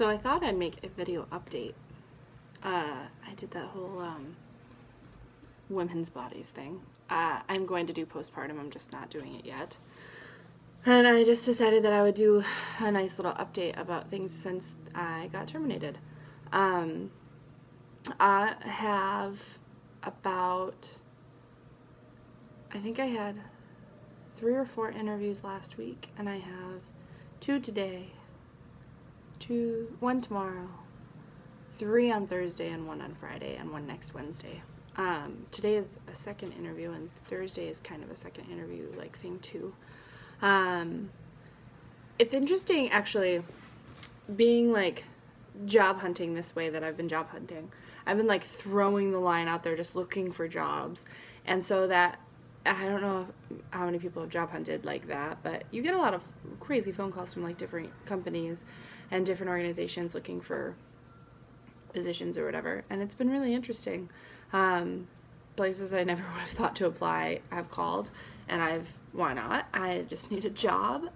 So I thought I'd make a video update. I did that whole women's bodies thing. I'm going to do postpartum, I'm just not doing it yet. And I just decided that I would do a nice little update about things since I got terminated. I have I think I had 3 or 4 interviews last week, and I have 2 today, 1 tomorrow, 3 on Thursday, and 1 on Friday, and 1 next Wednesday. Today is a second interview, and Thursday is kind of a second interview like thing too. It's interesting actually being like job hunting this way that I've been job hunting. I've been like throwing the line out there just looking for jobs, and so that I don't know how many people have job hunted like that, but you get a lot of crazy phone calls from like different companies and different organizations looking for positions or whatever, and it's been really interesting. Places I never would have thought to apply I've called, and why not? I just need a job.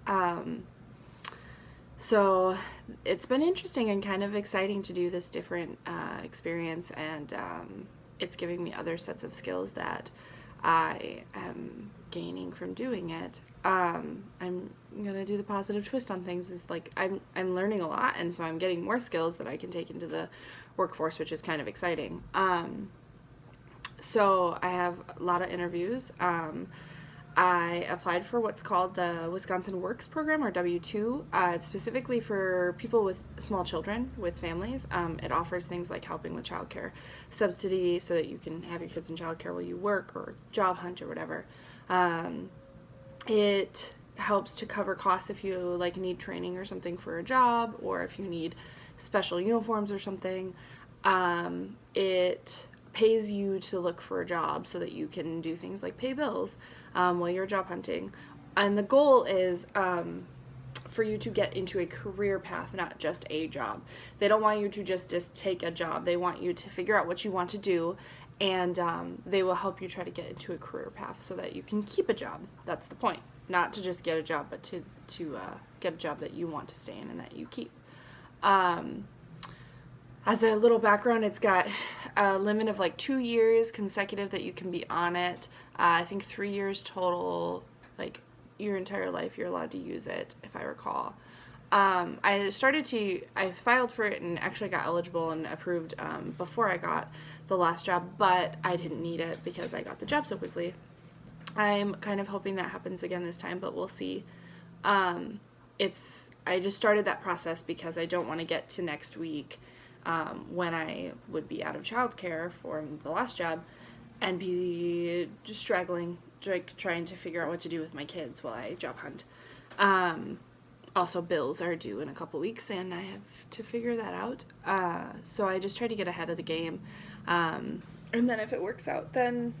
So it's been interesting and kind of exciting to do this different experience, and it's giving me other sets of skills that I am gaining from doing it. I'm gonna do the positive twist on things. Is like I'm learning a lot, and so I'm getting more skills that I can take into the workforce, which is kind of exciting. So I have a lot of interviews. I applied for what's called the Wisconsin Works program, or W-2. It's specifically for people with small children, with families. It offers things like helping with childcare subsidy so that you can have your kids in childcare while you work or job hunt or whatever. It helps to cover costs if you like need training or something for a job, or if you need special uniforms or something. It pays you to look for a job so that you can do things like pay bills while you're job hunting. And the goal is for you to get into a career path, not just a job. They don't want you to just take a job. They want you to figure out what you want to do, and they will help you try to get into a career path so that you can keep a job. That's the point. Not to just get a job, but to get a job that you want to stay in and that you keep. As a little background, it's got a limit of like 2 years consecutive that you can be on it. I think 3 years total, like your entire life you're allowed to use it, if I recall. I filed for it and actually got eligible and approved before I got the last job, but I didn't need it because I got the job so quickly. I'm kind of hoping that happens again this time, but we'll see. I just started that process because I don't want to get to next week when I would be out of childcare for the last job and be just struggling, trying to figure out what to do with my kids while I job hunt. Also, bills are due in a couple weeks, and I have to figure that out. So I just try to get ahead of the game. And then if it works out, then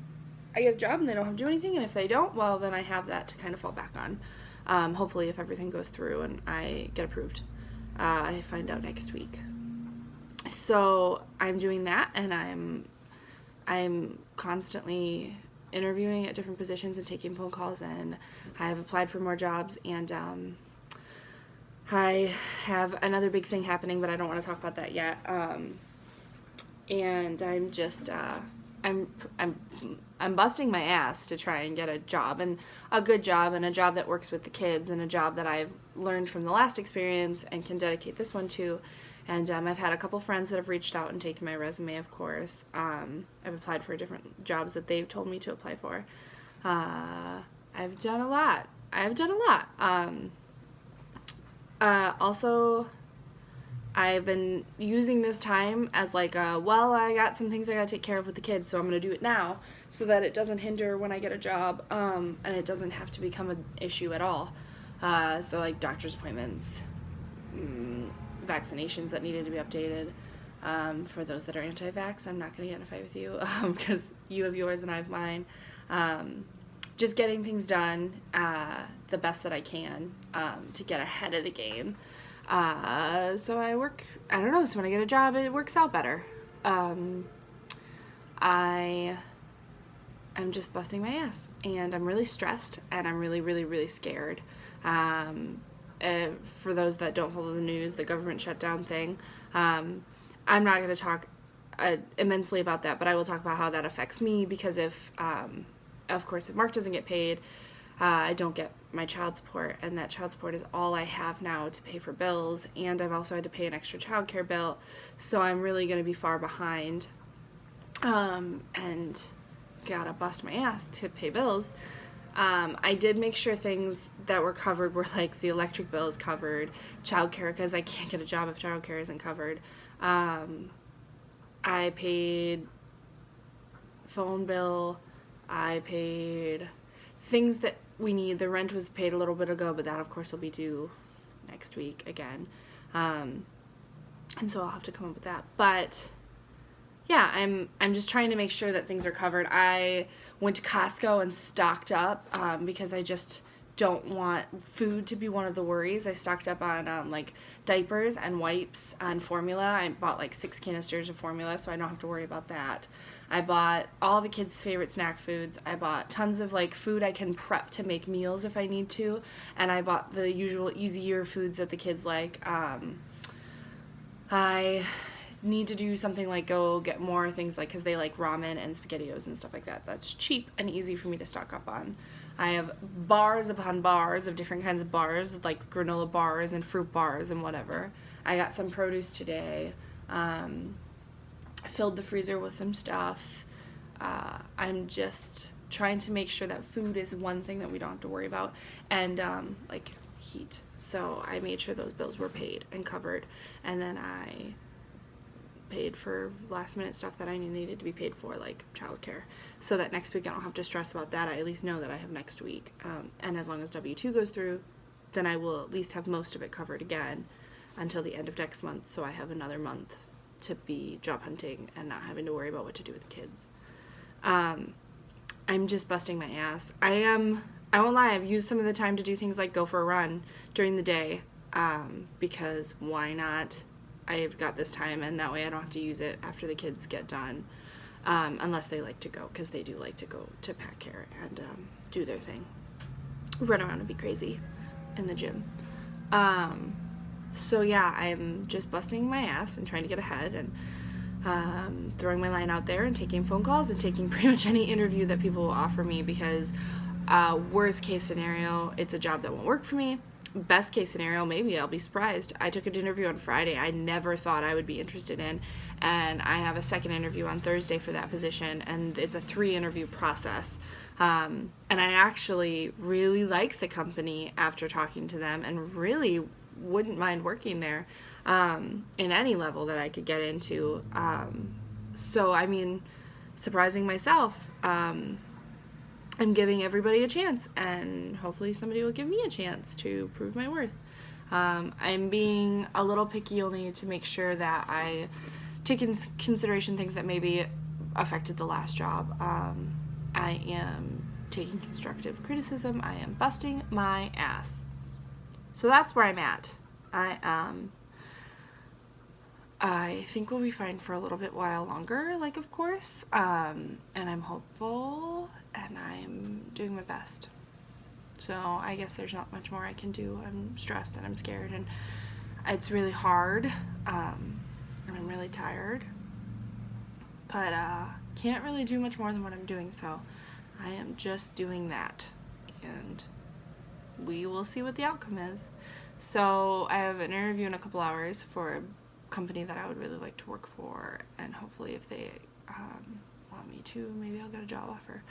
I get a job and they don't have to do anything. And if they don't, well, then I have that to kind of fall back on. Hopefully, if everything goes through and I get approved, I find out next week. So I'm doing that, and I'm constantly interviewing at different positions and taking phone calls, and I have applied for more jobs, and I have another big thing happening, but I don't want to talk about that yet. And I'm just I'm busting my ass to try and get a job, and a good job, and a job that works with the kids, and a job that I've learned from the last experience and can dedicate this one to. And I've had a couple friends that have reached out and taken my resume, of course. I've applied for different jobs that they've told me to apply for. I've done a lot. Also, I've been using this time as like I got some things I gotta take care of with the kids, so I'm gonna do it now so that it doesn't hinder when I get a job, and it doesn't have to become an issue at all. So like doctor's appointments, vaccinations that needed to be updated. For those that are anti-vax, I'm not going to get in a fight with you because you have yours and I have mine. Just getting things done the best that I can to get ahead of the game. So so when I get a job, it works out better. I'm just busting my ass, and I'm really stressed, and I'm really, really, really scared. For those that don't follow the news, the government shutdown thing. I'm not going to talk immensely about that, but I will talk about how that affects me, because if, of course, if Mark doesn't get paid, I don't get my child support, and that child support is all I have now to pay for bills, and I've also had to pay an extra childcare bill, so I'm really going to be far behind, and gotta bust my ass to pay bills. I did make sure things that were covered were like the electric bill is covered, childcare, because I can't get a job if childcare isn't covered. I paid phone bill, I paid things that we need. The rent was paid a little bit ago, but that of course will be due next week again. And so I'll have to come up with that. But yeah, I'm just trying to make sure that things are covered. I went to Costco and stocked up because I just don't want food to be one of the worries. I stocked up on like diapers and wipes and formula. I bought like 6 canisters of formula, so I don't have to worry about that. I bought all the kids' favorite snack foods. I bought tons of like food I can prep to make meals if I need to, and I bought the usual easier foods that the kids like. I need to do something like go get more things, like because they like ramen and SpaghettiOs and stuff like that. That's cheap and easy for me to stock up on. I have bars upon bars of different kinds of bars, like granola bars and fruit bars and whatever. I got some produce today. I filled the freezer with some stuff. I'm just trying to make sure that food is one thing that we don't have to worry about, and like heat. So I made sure those bills were paid and covered, and then I paid for last minute stuff that I needed to be paid for, like childcare, so that next week I don't have to stress about that. I at least know that I have next week, and as long as W-2 goes through, then I will at least have most of it covered again until the end of next month, so I have another month to be job hunting and not having to worry about what to do with the kids. I'm just busting my ass. I won't lie, I've used some of the time to do things like go for a run during the day, because why not? I've got this time, and that way I don't have to use it after the kids get done, unless they like to go, because they do like to go to Pack Care and do their thing, run around and be crazy in the gym. So yeah, I'm just busting my ass and trying to get ahead, and throwing my line out there and taking phone calls and taking pretty much any interview that people will offer me, because worst case scenario, it's a job that won't work for me. Best case scenario, maybe I'll be surprised. I took an interview on Friday I never thought I would be interested in, and I have a second interview on Thursday for that position, and it's a 3-interview process. And I actually really like the company after talking to them, and really wouldn't mind working there in any level that I could get into. So, I mean, surprising myself, I'm giving everybody a chance, and hopefully somebody will give me a chance to prove my worth. I'm being a little picky only to make sure that I take in consideration things that maybe affected the last job. I am taking constructive criticism. I am busting my ass. So that's where I'm at. I think we'll be fine for a little bit while longer, like, of course, and I'm hopeful, and I'm doing my best. So I guess there's not much more I can do. I'm stressed and I'm scared, and it's really hard, and I'm really tired, but can't really do much more than what I'm doing, so I am just doing that, and we will see what the outcome is. So I have an interview in a couple hours for a company that I would really like to work for, and hopefully if they want me to, maybe I'll get a job offer.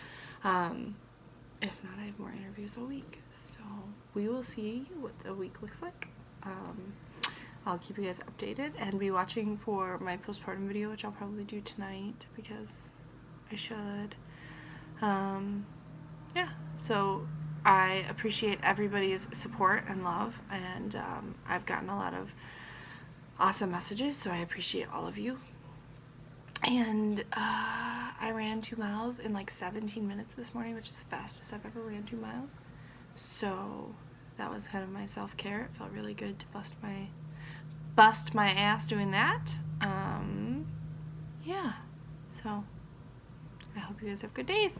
If not, I have more interviews all week, so we will see what the week looks like. I'll keep you guys updated, and be watching for my postpartum video, which I'll probably do tonight because I should. Yeah, so I appreciate everybody's support and love, and I've gotten a lot of awesome messages, so I appreciate all of you. And I ran 2 miles in like 17 minutes this morning, which is the fastest I've ever ran 2 miles. So that was kind of my self-care. It felt really good to bust my ass doing that. Yeah, so I hope you guys have good days.